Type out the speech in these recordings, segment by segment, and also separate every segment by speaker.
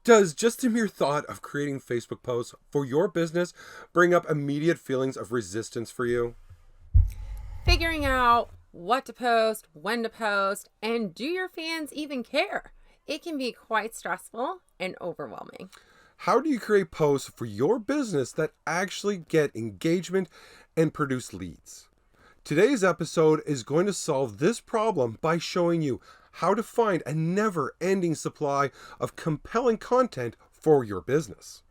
Speaker 1: Does just the mere thought of creating Facebook posts for your business bring up immediate feelings of resistance for you?
Speaker 2: Figuring out what to post, when to post, and do your fans even care? It can be quite stressful and overwhelming.
Speaker 1: How do you create posts for your business that actually get engagement and produce leads? Today's episode is going to solve this problem by showing you how to find a never-ending supply of compelling content for your business.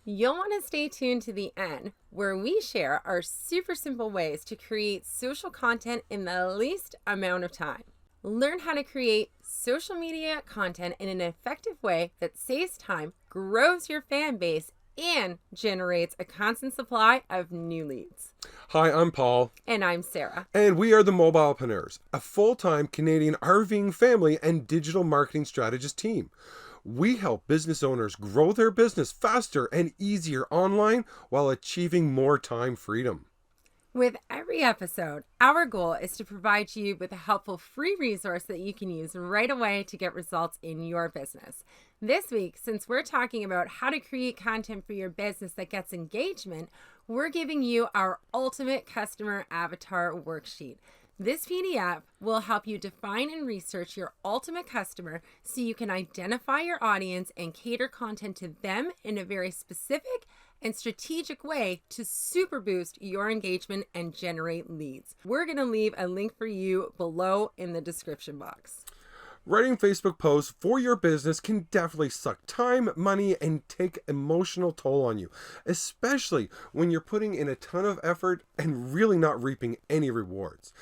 Speaker 2: You'll want to stay tuned to the end, where we share our super simple ways to create social content in the least amount of time. Learn how to create social media content in an effective way that saves time, grows your fan base, and generates a constant supply of new leads.
Speaker 1: Hi, I'm Paul.
Speaker 2: And I'm Sarah.
Speaker 1: And we are the Mobilepreneurs, a full-time Canadian RVing family and digital marketing strategist team. We help business owners grow their business faster and easier online while achieving more time freedom.
Speaker 2: With every episode, our goal is to provide you with a helpful free resource that you can use right away to get results in your business. This week, since we're talking about how to create content for your business that gets engagement, we're giving you our ultimate customer avatar worksheet. This PDF will help you define and research your ultimate customer so you can identify your audience and cater content to them in a very specific and strategic way to super boost your engagement and generate leads. We're going to leave a link for you below in the description box.
Speaker 1: Writing Facebook posts for your business can definitely suck time, money, and take emotional toll on you, especially when you're putting in a ton of effort and really not reaping any rewards.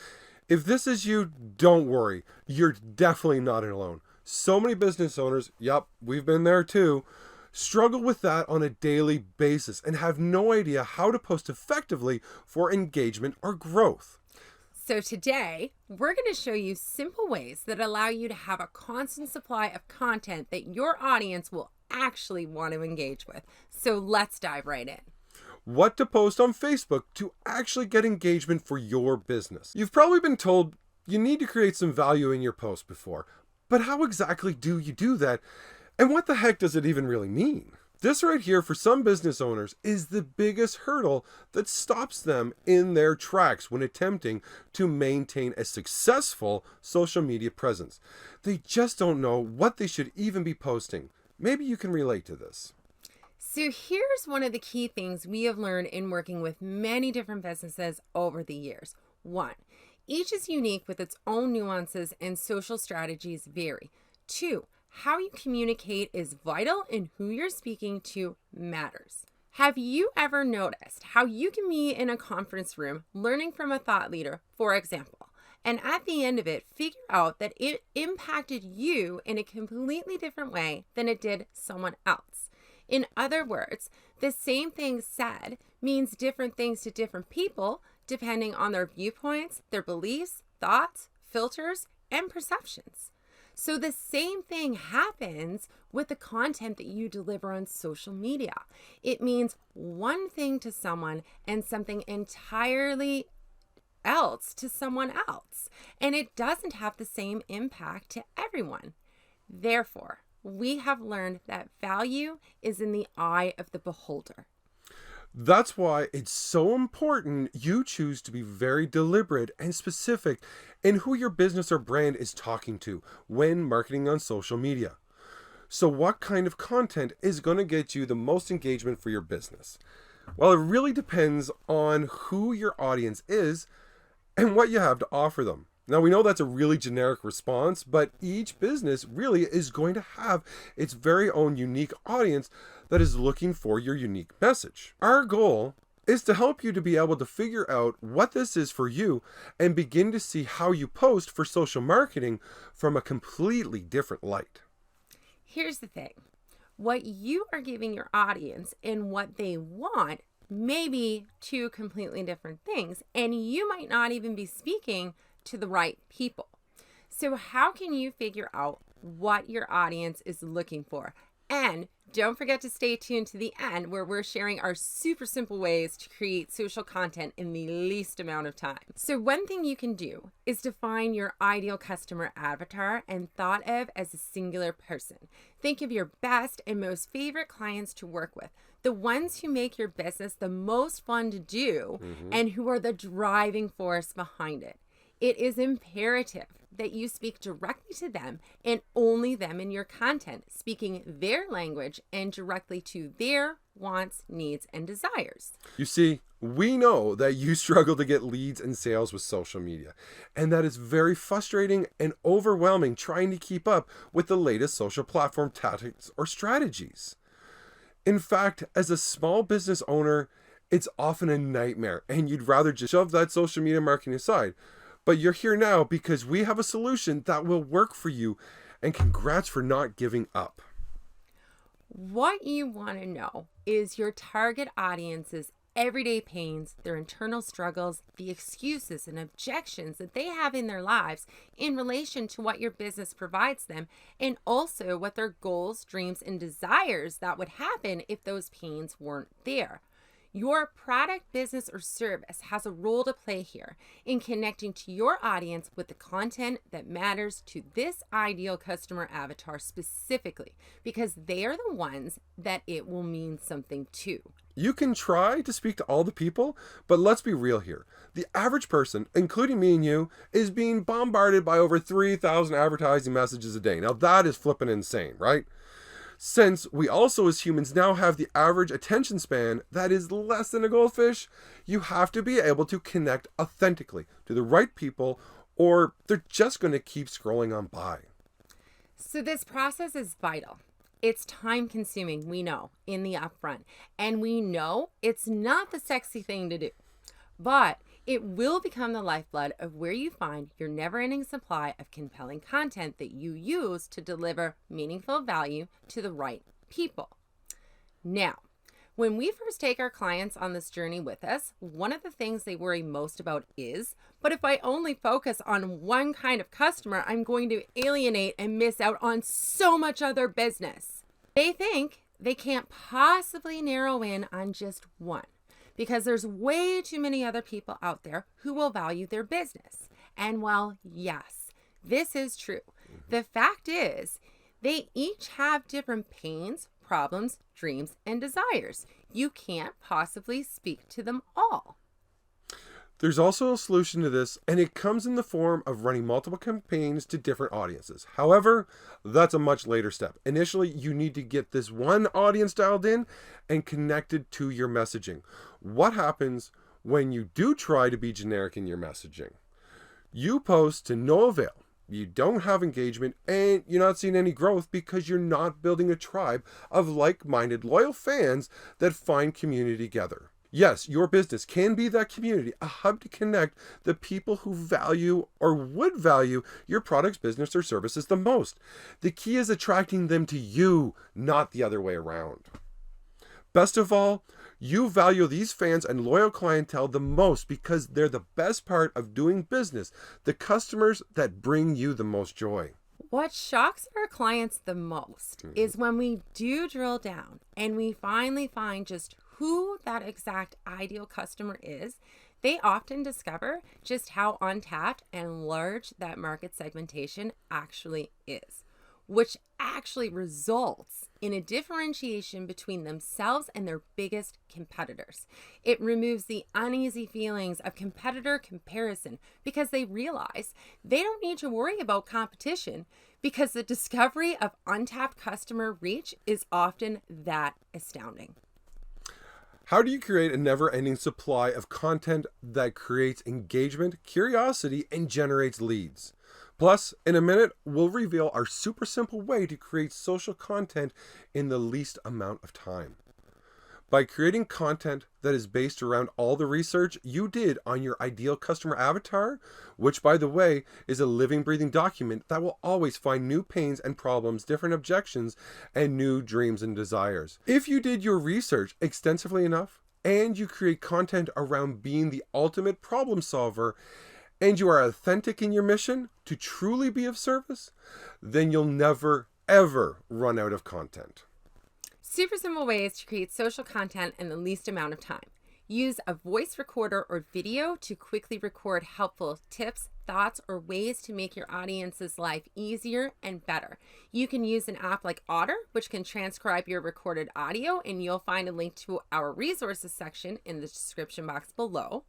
Speaker 1: If this is you, don't worry. You're definitely not alone. So many business owners, yep, we've been there too, struggle with that on a daily basis and have no idea how to post effectively for engagement or growth.
Speaker 2: So today, we're going to show you simple ways that allow you to have a constant supply of content that your audience will actually want to engage with. So let's dive right in.
Speaker 1: What to post on Facebook to actually get engagement for your business. You've probably been told you need to create some value in your post before, but how exactly do you do that? And what the heck does it even really mean? This right here for some business owners is the biggest hurdle that stops them in their tracks when attempting to maintain a successful social media presence. They just don't know what they should even be posting. Maybe you can relate to this.
Speaker 2: So here's one of the key things we have learned in working with many different businesses over the years. 1, each is unique with its own nuances and social strategies vary. 2, how you communicate is vital and who you're speaking to matters. Have you ever noticed how you can be in a conference room learning from a thought leader, for example, and at the end of it, figure out that it impacted you in a completely different way than it did someone else? In other words, the same thing said means different things to different people depending on their viewpoints, their beliefs, thoughts, filters, and perceptions. So the same thing happens with the content that you deliver on social media. It means one thing to someone and something entirely else to someone else. And it doesn't have the same impact to everyone. Therefore, we have learned that value is in the eye of the beholder.
Speaker 1: That's why it's so important you choose to be very deliberate and specific in who your business or brand is talking to when marketing on social media. So what kind of content is going to get you the most engagement for your business? Well, it really depends on who your audience is and what you have to offer them. Now, we know that's a really generic response, but each business really is going to have its very own unique audience that is looking for your unique message. Our goal is to help you to be able to figure out what this is for you and begin to see how you post for social marketing from a completely different light.
Speaker 2: Here's the thing. What you are giving your audience and what they want may be two completely different things, and you might not even be speaking to the right people. So how can you figure out what your audience is looking for And don't forget to stay tuned to the end where we're sharing our super simple ways to create social content in the least amount of time. So one thing you can do is define your ideal customer avatar and thought of as a singular person. Think of your best and most favorite clients to work with, the ones who make your business the most fun to do and who are the driving force behind it. It is imperative that you speak directly to them and only them in your content, speaking their language and directly to their wants, needs, and desires.
Speaker 1: You see, we know that you struggle to get leads and sales with social media, and that is very frustrating and overwhelming trying to keep up with the latest social platform tactics or strategies. In fact, as a small business owner, it's often a nightmare, and you'd rather just shove that social media marketing aside. But you're here now because we have a solution that will work for you, and congrats for not giving up.
Speaker 2: What you want to know is your target audience's everyday pains, their internal struggles, the excuses and objections that they have in their lives in relation to what your business provides them, and also what their goals, dreams, and desires that would happen if those pains weren't there. Your product, business, or service has a role to play here in connecting to your audience with the content that matters to this ideal customer avatar specifically, because they are the ones that it will mean something to.
Speaker 1: You can try to speak to all the people, but let's be real here. The average person, including me and you, is being bombarded by over 3,000 advertising messages a day. Now that is flipping insane, right? Since we also as humans now have the average attention span that is less than a goldfish, you have to be able to connect authentically to the right people, or they're just going to keep scrolling on by.
Speaker 2: So this process is vital. It's time consuming, we know, in the upfront. And we know it's not the sexy thing to do. But it will become the lifeblood of where you find your never-ending supply of compelling content that you use to deliver meaningful value to the right people. Now, when we first take our clients on this journey with us, one of the things they worry most about is, but if I only focus on one kind of customer, I'm going to alienate and miss out on so much other business. They think they can't possibly narrow in on just one, because there's way too many other people out there who will value their business. And while, yes, this is true, the fact is they each have different pains, problems, dreams, and desires. You can't possibly speak to them all.
Speaker 1: There's also a solution to this, and it comes in the form of running multiple campaigns to different audiences. However, that's a much later step. Initially, you need to get this one audience dialed in and connected to your messaging. What happens when you do try to be generic in your messaging? You post to no avail. You don't have engagement, and you're not seeing any growth because you're not building a tribe of like-minded, loyal fans that find community together. Yes, your business can be that community, a hub to connect the people who value or would value your products, business, or services the most. The key is attracting them to you, not the other way around. Best of all, you value these fans and loyal clientele the most because they're the best part of doing business, the customers that bring you the most joy.
Speaker 2: What shocks our clients the most is when we do drill down and we finally find just who that exact ideal customer is. They often discover just how untapped and large that market segmentation actually is, which actually results in a differentiation between themselves and their biggest competitors. It removes the uneasy feelings of competitor comparison because they realize they don't need to worry about competition because the discovery of untapped customer reach is often that astounding.
Speaker 1: How do you create a never-ending supply of content that creates engagement, curiosity, and generates leads? Plus, in a minute, we'll reveal our super simple way to create social content in the least amount of time. By creating content that is based around all the research you did on your ideal customer avatar, which by the way is a living, breathing document that will always find new pains and problems, different objections, and new dreams and desires. If you did your research extensively enough, and you create content around being the ultimate problem solver, and you are authentic in your mission to truly be of service, then you'll never, ever run out of content.
Speaker 2: Super simple ways to create social content in the least amount of time. Use a voice recorder or video to quickly record helpful tips, thoughts, or ways to make your audience's life easier and better. You can use an app like Otter, which can transcribe your recorded audio, and you'll find a link to our resources section in the description box below.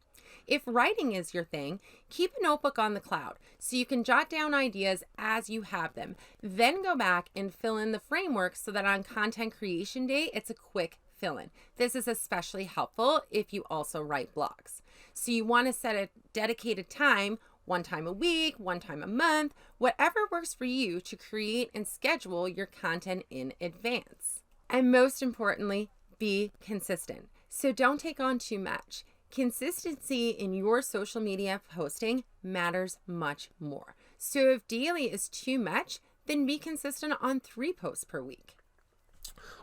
Speaker 2: If writing is your thing, keep a notebook on the cloud so you can jot down ideas as you have them. Then go back and fill in the framework so that on content creation day, it's a quick fill in. This is especially helpful if you also write blogs. So you want to set a dedicated time, one time a week, one time a month, whatever works for you to create and schedule your content in advance. And most importantly, be consistent. So don't take on too much. Consistency in your social media posting matters much more. So if daily is too much, then be consistent on 3 posts per week.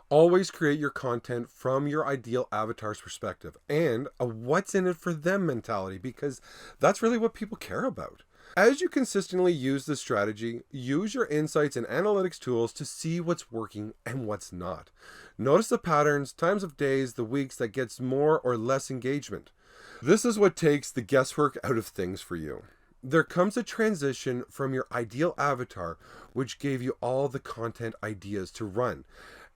Speaker 1: Always create your content from your ideal avatar's perspective and a what's in it for them mentality, because that's really what people care about. As you consistently use this strategy, use your insights and analytics tools to see what's working and what's not. Notice the patterns, times of days, the weeks that gets more or less engagement. This is what takes the guesswork out of things for you. There comes a transition from your ideal avatar, which gave you all the content ideas to run.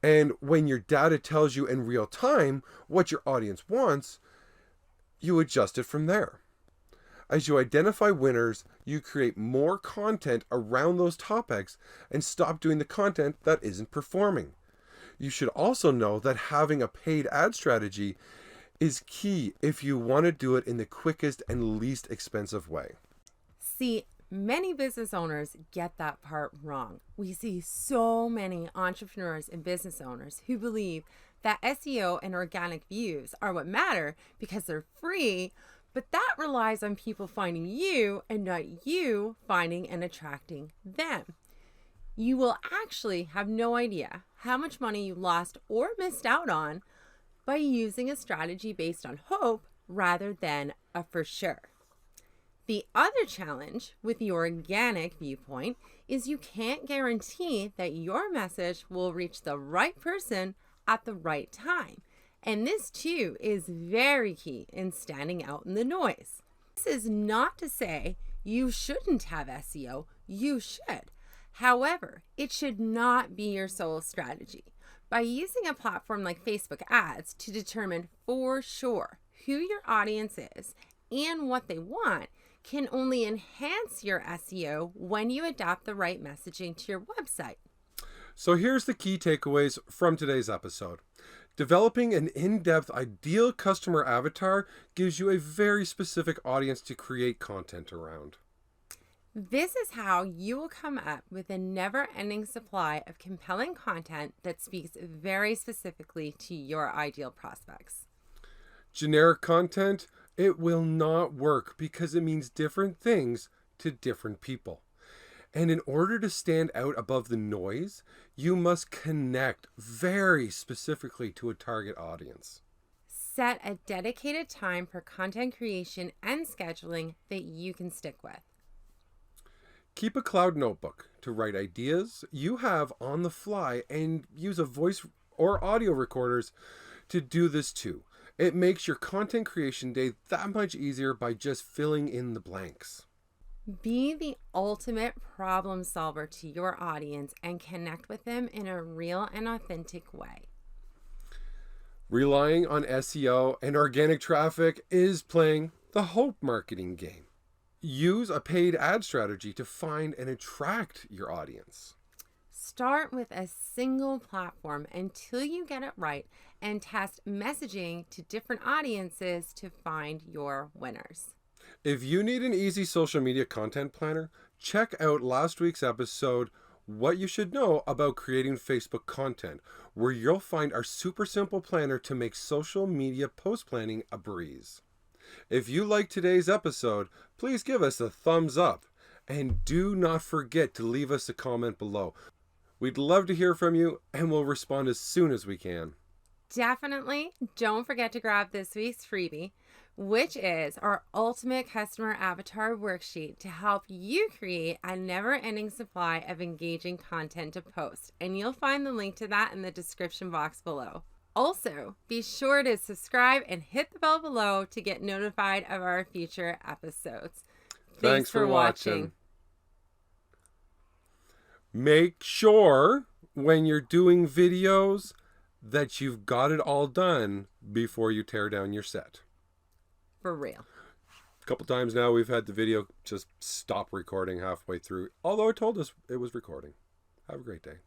Speaker 1: And when your data tells you in real time what your audience wants, you adjust it from there. As you identify winners, you create more content around those topics and stop doing the content that isn't performing. You should also know that having a paid ad strategy is key if you want to do it in the quickest and least expensive way.
Speaker 2: See, many business owners get that part wrong. We see so many entrepreneurs and business owners who believe that SEO and organic views are what matter because they're free, but that relies on people finding you and not you finding and attracting them. You will actually have no idea how much money you lost or missed out on by using a strategy based on hope rather than a for sure. The other challenge with the organic viewpoint is you can't guarantee that your message will reach the right person at the right time. And this too is very key in standing out in the noise. This is not to say you shouldn't have SEO, you should. However, it should not be your sole strategy. By using a platform like Facebook ads to determine for sure who your audience is and what they want can only enhance your SEO when you adapt the right messaging to your website.
Speaker 1: So here's the key takeaways from today's episode. Developing an in-depth ideal customer avatar gives you a very specific audience to create content around.
Speaker 2: This is how you will come up with a never-ending supply of compelling content that speaks very specifically to your ideal prospects.
Speaker 1: Generic content, it will not work because it means different things to different people. And in order to stand out above the noise, you must connect very specifically to a target audience.
Speaker 2: Set a dedicated time for content creation and scheduling that you can stick with.
Speaker 1: Keep a cloud notebook to write ideas you have on the fly and use a voice or audio recorders to do this too. It makes your content creation day that much easier by just filling in the blanks.
Speaker 2: Be the ultimate problem solver to your audience and connect with them in a real and authentic way.
Speaker 1: Relying on SEO and organic traffic is playing the hope marketing game. Use a paid ad strategy to find and attract your audience.
Speaker 2: Start with a single platform until you get it right and test messaging to different audiences to find your winners.
Speaker 1: If you need an easy social media content planner, check out last week's episode, What You Should Know About Creating Facebook Content, where you'll find our super simple planner to make social media post planning a breeze. If you liked today's episode, please give us a thumbs up and do not forget to leave us a comment below. We'd love to hear from you and we'll respond as soon as we can.
Speaker 2: Definitely don't forget to grab this week's freebie. which is our ultimate customer avatar worksheet to help you create a never-ending supply of engaging content to post. And you'll find the link to that in the description box below. Also, be sure to subscribe and hit the bell below to get notified of our future episodes.
Speaker 1: Thanks for watching. Make sure when you're doing videos that you've got it all done before you tear down your set.
Speaker 2: For real.
Speaker 1: A couple times now we've had the video just stop recording halfway through, although it told us it was recording. Have a great day.